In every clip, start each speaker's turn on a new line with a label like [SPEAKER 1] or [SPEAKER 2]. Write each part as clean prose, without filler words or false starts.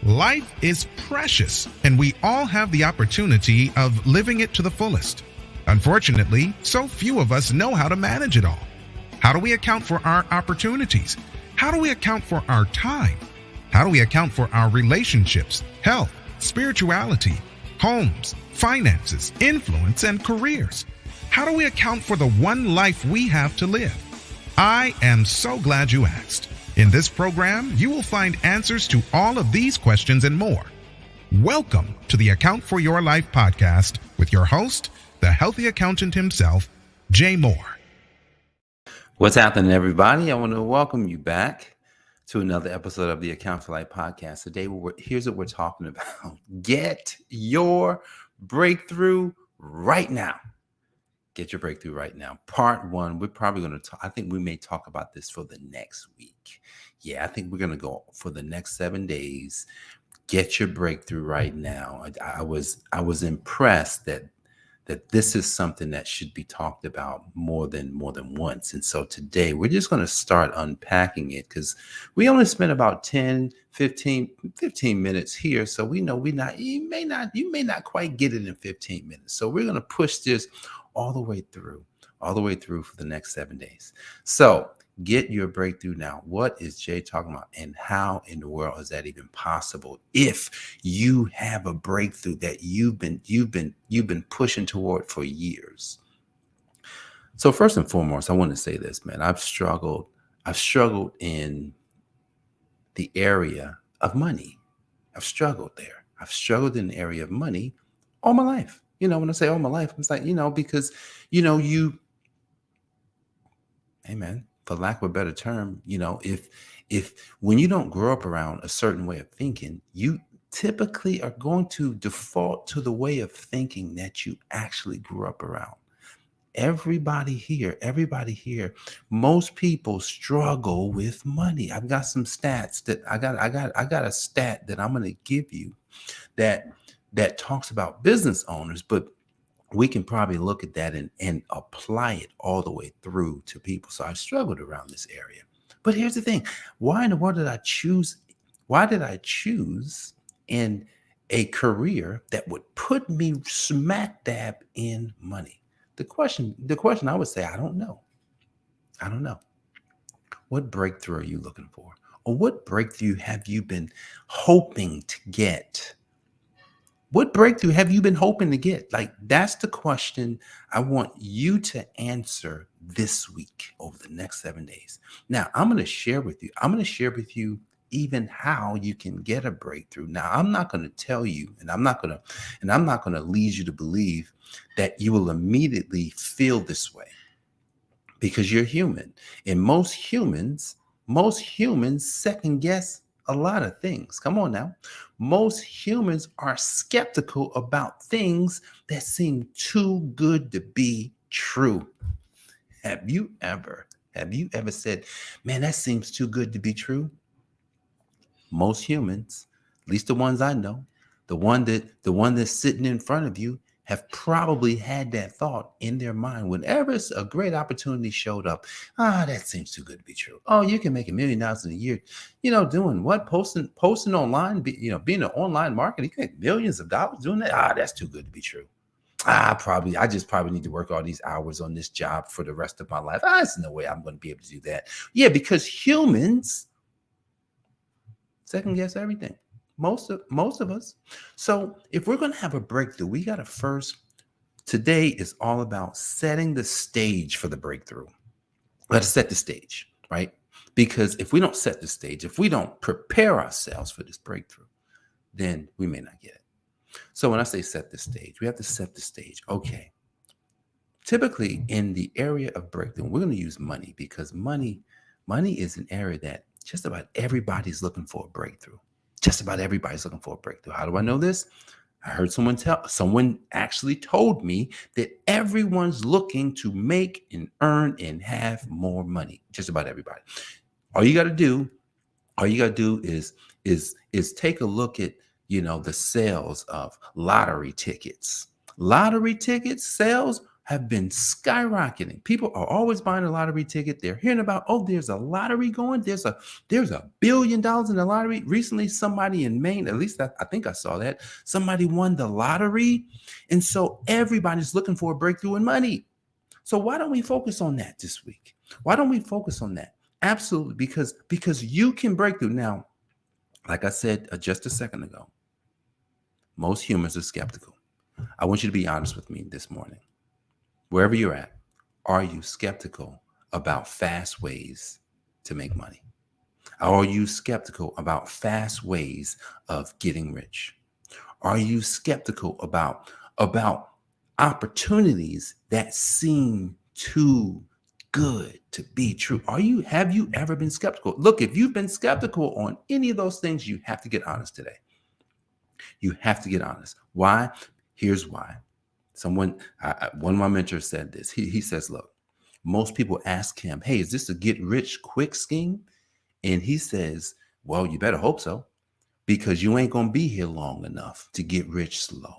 [SPEAKER 1] Life is precious, and we all have the opportunity of living it to the fullest. Unfortunately, so few of us know how to manage it all. How do we account for our opportunities? How do we account for our time? How do we account for our relationships, health, spirituality, homes, finances, influence, and careers? How do we account for the one life we have to live? I am so glad you asked. In this program, you will find answers to all of these questions and more. Welcome to the Account for Your Life podcast with your host, the healthy accountant himself, Jay Moore.
[SPEAKER 2] What's happening, everybody? I want to welcome you back to another episode of the Account for Life podcast. Today, here's what we're talking about. Get your breakthrough right now. Get your breakthrough right now. Part one, we're probably going to talk. I think we may talk about this for the next week. Yeah, I think we're going to go for the next 7 days. Get your breakthrough right now. I was impressed that this is something that should be talked about more than once. And so today we're just going to start unpacking it because we only spent about 10, 15 minutes here. So we know you may not quite get it in 15 minutes. So we're going to push this all the way through for the next 7 days. So get your breakthrough now. What is Jay talking about? And how in the world is that even possible? If you have a breakthrough that you've been pushing toward for years. So first and foremost, I want to say this, man. I've struggled in the area of money. I've struggled there. I've struggled in the area of money all my life. When I say all my life, it's like, because, hey man, for lack of a better term, if when you don't grow up around a certain way of thinking, you typically are going to default to the way of thinking that you actually grew up around. Everybody here, most people struggle with money. I've got some stats that I got a stat that I'm going to give you that talks about business owners, but we can probably look at that and apply it all the way through to people. So I've struggled around this area. But here's the thing. Why in the world did I choose in a career that would put me smack dab in money? The question I would say, I don't know. What breakthrough are you looking for? Or what breakthrough have you been hoping to get? What breakthrough have you been hoping to get? Like, that's the question I want you to answer this week over the next 7 days. Now, I'm going to share with you even how you can get a breakthrough. Now, I'm not going to tell you, and I'm not going to lead you to believe that you will immediately feel this way, because you're human. And most humans second guess a lot of things. Come on now. Most humans are skeptical about things that seem too good to be true. Have you ever said, man, that seems too good to be true? Most humans, at least the ones I know, the one that's sitting in front of you, have probably had that thought in their mind whenever a great opportunity showed up. That seems too good to be true. Oh, you can make $1 million in a year. Doing what? Posting online, being an online marketer, you can make millions of dollars doing that. That's too good to be true. I just probably need to work all these hours on this job for the rest of my life. There's no way I'm going to be able to do that. Yeah, because humans second guess everything. Most of us. So if we're going to have a breakthrough, we got to first, today is all about setting the stage for the breakthrough. We got to set the stage, right? Because if we don't set the stage, if we don't prepare ourselves for this breakthrough, then we may not get it. So when I say set the stage, we have to set the stage. Okay. Typically in the area of breakthrough, we're going to use money, because money is an area that just about everybody's looking for a breakthrough. Just about everybody's looking for a breakthrough. How do I know this? I heard someone actually told me that everyone's looking to make and earn and have more money. Just about everybody. All you got to do is take a look at, the sales of lottery tickets. Lottery tickets sales have been skyrocketing. People are always buying a lottery ticket. They're hearing about, oh, there's a lottery going. There's $1 billion in the lottery. Recently, somebody in Maine, at least I think I saw that, somebody won the lottery. And so everybody's looking for a breakthrough in money. So why don't we focus on that this week? Why don't we focus on that? Absolutely, because you can break through. Now, like I said just a second ago, most humans are skeptical. I want you to be honest with me this morning. Wherever you're at, are you skeptical about fast ways to make money? Are you skeptical about fast ways of getting rich? Are you skeptical about opportunities that seem too good to be true? Have you ever been skeptical? Look, if you've been skeptical on any of those things, you have to get honest today. You have to get honest. Why? Here's why. One of my mentors said this. He says, look, most people ask him, hey, is this a get rich quick scheme? And he says, well, you better hope so, because you ain't going to be here long enough to get rich slow.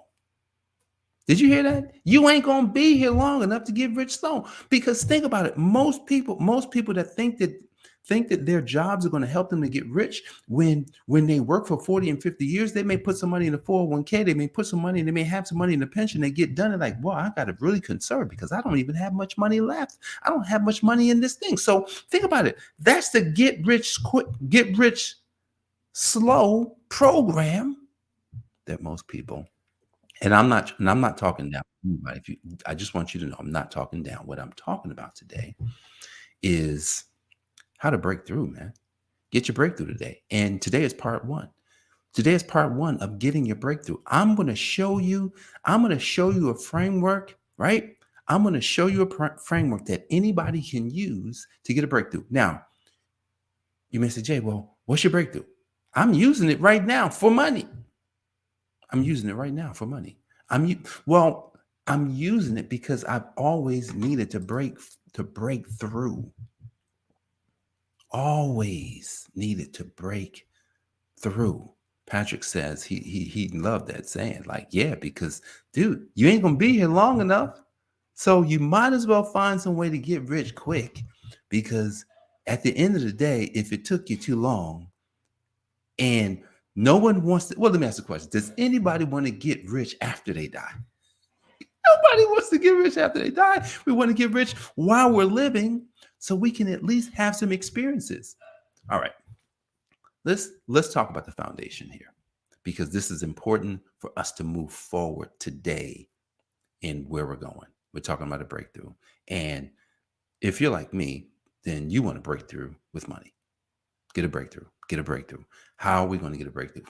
[SPEAKER 2] Did you hear that? You ain't going to be here long enough to get rich slow. Because think about it. Most people that think that their jobs are going to help them to get rich, when they work for 40 and 50 years, they may put some money in the 401k, they may put some money, they may have some money in the pension, they get done and like, well, I got to really conserve because I don't even have much money left. I don't have much money in this thing. So think about it. That's the get rich slow program that most people, and I'm not talking down. I just want you to know, I'm not talking down. What I'm talking about today is how to break through, man. Get your breakthrough today. And today is part one. Today is part one of getting your breakthrough. I'm going to show you a framework, right? I'm going to show you a framework that anybody can use to get a breakthrough. Now, you may say, Jay, well, what's your breakthrough? I'm using it right now for money. I'm using it right now for money. I'm using it because I've always needed to break through. Always needed to break through. Patrick says he loved that saying, like, yeah, because dude, you ain't gonna be here long enough. So you might as well find some way to get rich quick, because at the end of the day, if it took you too long and no one wants to, well, let me ask the question. Does anybody want to get rich after they die? Nobody wants to get rich after they die. We want to get rich while we're living so we can at least have some experiences. All right. Let's talk about the foundation here, because this is important for us to move forward today in where we're going. We're talking about a breakthrough. And if you're like me, then you want to break through with money. Get a breakthrough. How are we going to get a breakthrough?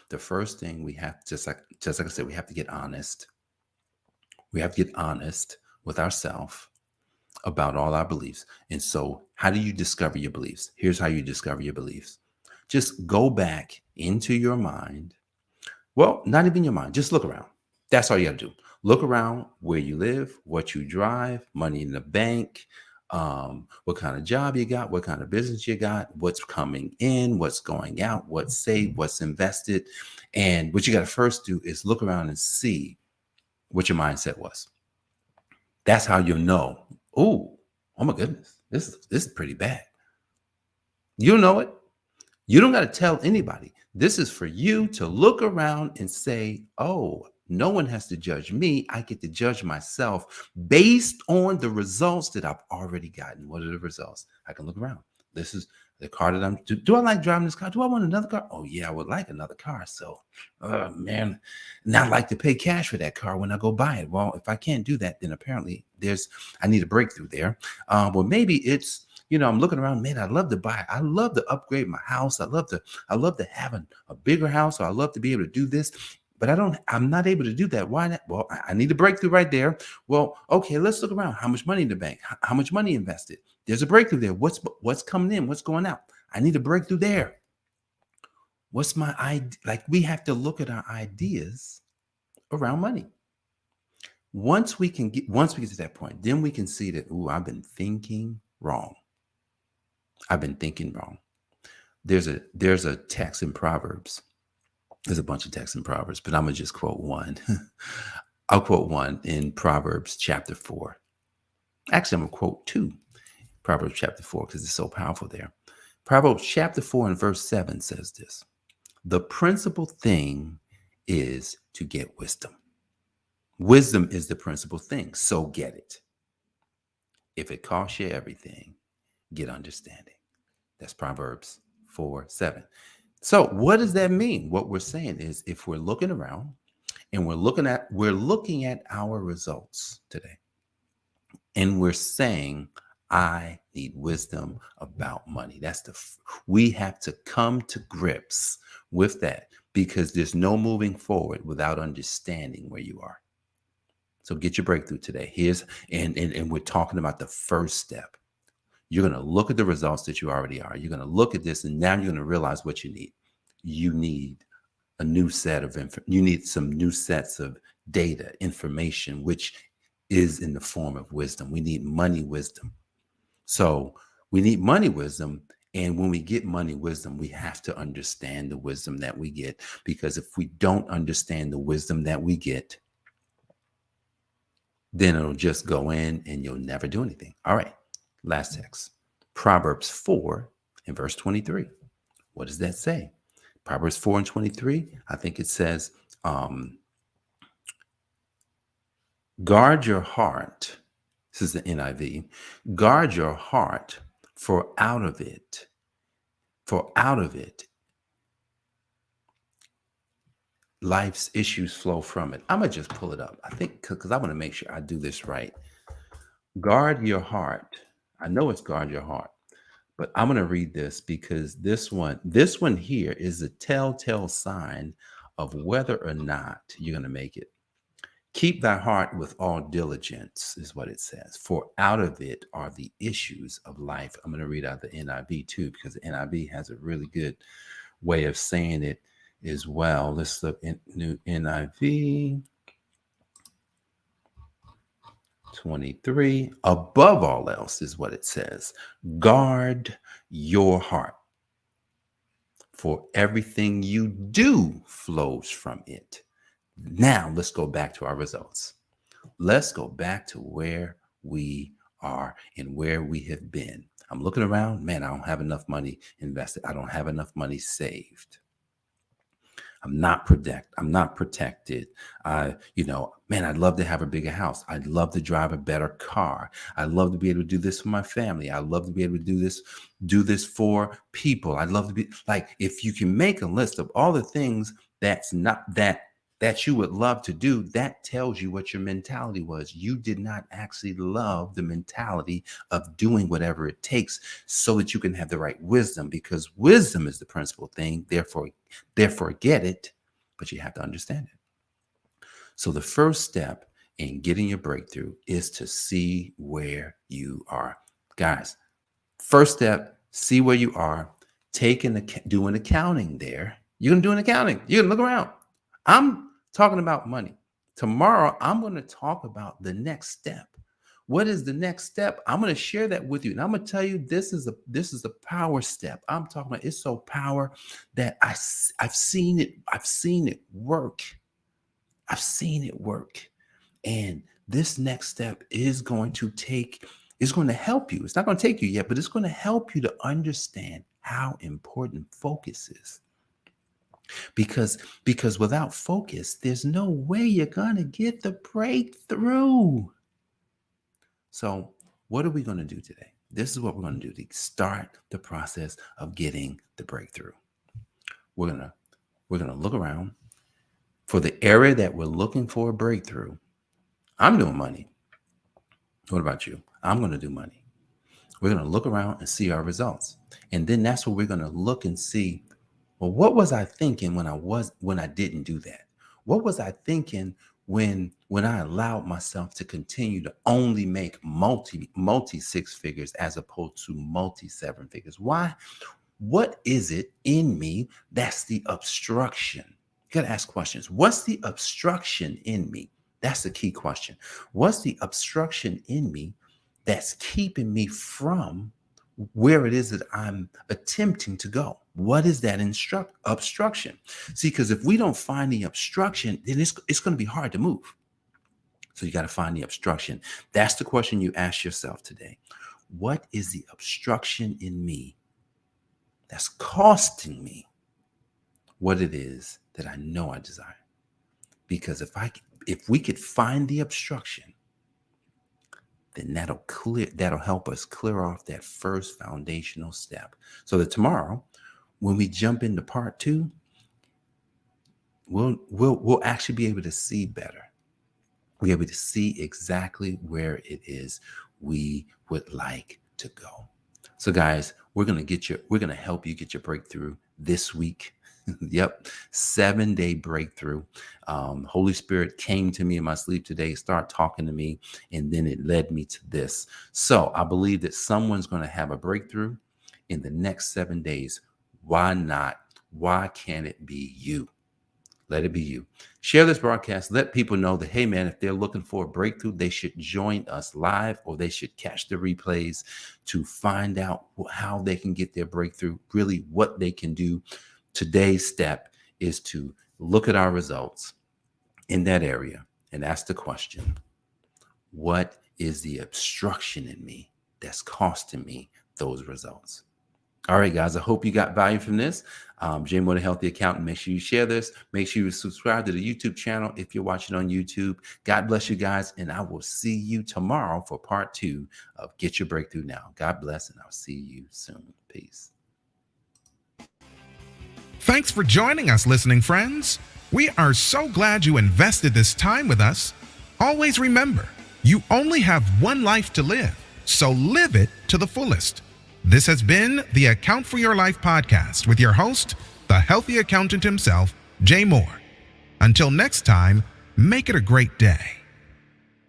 [SPEAKER 2] The first thing we have, just like I said, we have to get honest. We have to get honest with ourselves about all our beliefs. And so how do you discover your beliefs? Here's how you discover your beliefs. Just go back into your mind. Well, not even your mind. Just look around. That's all you got to do. Look around where you live, what you drive, money in the bank, what kind of job you got, what kind of business you got, what's coming in, what's going out, what's saved, what's invested. And what you got to first do is look around and see what your mindset was. That's how you'll know, oh my goodness, this is pretty bad. You'll know it. You don't got to tell anybody. This is for you to look around and say, oh, no one has to judge me. I get to judge myself based on the results that I've already gotten. What are the results? I can look around. This is the car that do I like driving this car? Do I want another car? Oh yeah, I would like another car. So, man, and I'd like to pay cash for that car when I go buy it. Well, if I can't do that, then apparently I need a breakthrough there. Well, maybe it's, I'm looking around, man, I'd love to upgrade my house. I love to have a bigger house, or I love to be able to do this, but I'm not able to do that. Why not? Well, I need a breakthrough right there. Well, okay, let's look around. How much money in the bank? How much money invested? There's a breakthrough there. What's coming in? What's going out? I need a breakthrough there. What's my idea? Like, we have to look at our ideas around money. Once we get to that point, then we can see that, I've been thinking wrong. There's a text in Proverbs. There's a bunch of texts in Proverbs, but I'm going to just quote one. I'll quote one in Proverbs chapter 4. Actually, I'm going to quote two. Proverbs chapter 4, because it's so powerful there. Proverbs chapter 4 and verse 7 says this: the principal thing is to get wisdom. Wisdom is the principal thing, so get it. If it costs you everything, get understanding. That's Proverbs 4:7. So what does that mean? What we're saying is, if we're looking around and we're looking at our results today, and we're saying, I need wisdom about money. We have to come to grips with that, because there's no moving forward without understanding where you are. So get your breakthrough today. And we're talking about the first step. You're going to look at the results that you already are. You're going to look at this, and now you're going to realize what you need. You need a new set of you need some new sets of data, information, which is in the form of wisdom. We need money wisdom. So we need money wisdom. And when we get money wisdom, we have to understand the wisdom that we get, because if we don't understand the wisdom that we get, then it'll just go in and you'll never do anything. All right. Last text, Proverbs 4 and verse 23. What does that say? Proverbs 4 and 23, I think it says, guard your heart. This is the NIV. Guard your heart, for out of it, life's issues flow from it. I'm going to just pull it up. I think because I want to make sure I do this right. Guard your heart. I know it's guard your heart, but I'm going to read this because this one here is a telltale sign of whether or not you're going to make it. Keep thy heart with all diligence is what it says, for out of it are the issues of life. I'm going to read out the NIV too, because the NIV has a really good way of saying it as well. Let's look in new NIV 23. Above all else is what it says. Guard your heart, for everything you do flows from it. Now let's go back to our results. Let's go back to where we are and where we have been. I'm looking around, man, I don't have enough money invested. I don't have enough money saved. I'm not protected. Man, I'd love to have a bigger house. I'd love to drive a better car. I'd love to be able to do this for my family. I'd love to be able to do this for people. I'd love to be like, if you can make a list of all the things that you would love to do, that tells you what your mentality was. You did not actually love the mentality of doing whatever it takes so that you can have the right wisdom, because wisdom is the principal thing. Therefore get it, but you have to understand it. So the first step in getting your breakthrough is to see where you are. Guys, first step, see where you are. Do an accounting there. You're going to do an accounting. You're going to look around. I'm talking about money. Tomorrow, I'm going to talk about the next step. What is the next step? I'm going to share that with you. And I'm going to tell you, this is a power step. I'm talking about, it's so power that I've seen it. I've seen it work. I've seen it work. And this next step is going to help you. It's not going to take you yet, but it's going to help you to understand how important focus is. Because without focus, there's no way you're going to get the breakthrough. So what are we going to do today? This is what we're going to do to start the process of getting the breakthrough. We're going to look around for the area that we're looking for a breakthrough. I'm doing money. What about you? I'm going to do money. We're going to look around and see our results. And then that's where we're going to look and see, well, what was I thinking when I didn't do that? What was I thinking when I allowed myself to continue to only make multi six figures as opposed to multi seven figures? Why? What is it in me that's the obstruction? You got to ask questions. What's the obstruction in me? That's the key question. What's the obstruction in me that's keeping me from where it is that I'm attempting to go? What is that obstruction? See, because if we don't find the obstruction, then it's going to be hard to move. So you got to find the obstruction. That's the question you ask yourself today. What is the obstruction in me that's costing me what it is that I know I desire? Because if we could find the obstruction, then that'll help us clear off that first foundational step. So that tomorrow, when we jump into part 2, we'll actually be able to see better. We'll be able to see exactly where it is we would like to go. So guys, we're going to help you get your breakthrough this week. Yep. 7-day breakthrough. Holy Spirit came to me in my sleep today, started talking to me, and then it led me to this. So I believe that someone's going to have a breakthrough in the next 7 days. Why not? Why can't it be you? Let it be you. Share this broadcast. Let people know that, hey, man, if they're looking for a breakthrough, they should join us live, or they should catch the replays to find out how they can get their breakthrough, really what they can do. Today's step is to look at our results in that area and ask the question, what is the obstruction in me that's costing me those results? All right, guys, I hope you got value from this. Jay Moore, the Healthy Accountant. Make sure you share this. Make sure you subscribe to the YouTube channel if you're watching on YouTube. God bless you guys, and I will see you tomorrow for part 2 of Get Your Breakthrough Now. God bless, and I'll see you soon. Peace.
[SPEAKER 1] Thanks for joining us, listening friends. We are so glad you invested this time with us. Always remember, you only have one life to live, so live it to the fullest. This has been the Account for Your Life podcast with your host, the healthy accountant himself, Jay Moore. Until next time, make it a great day.